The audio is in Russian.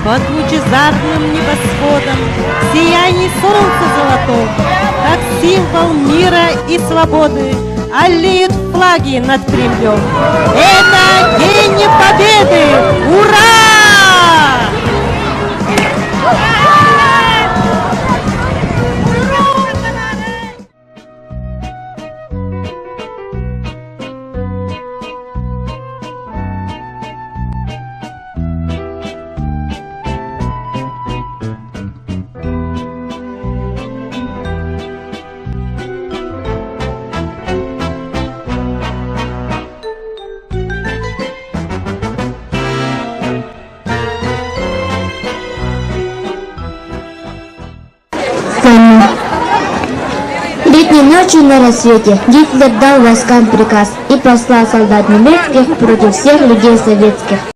Под лучезарным небосводом, в сиянии солнца золотого, как символ мира и свободы, аллеют флаги над Кремлем. Это День Победы! Ура! Летней ночью на рассвете Гитлер дал войскам приказ и послал солдат немецких против всех людей советских.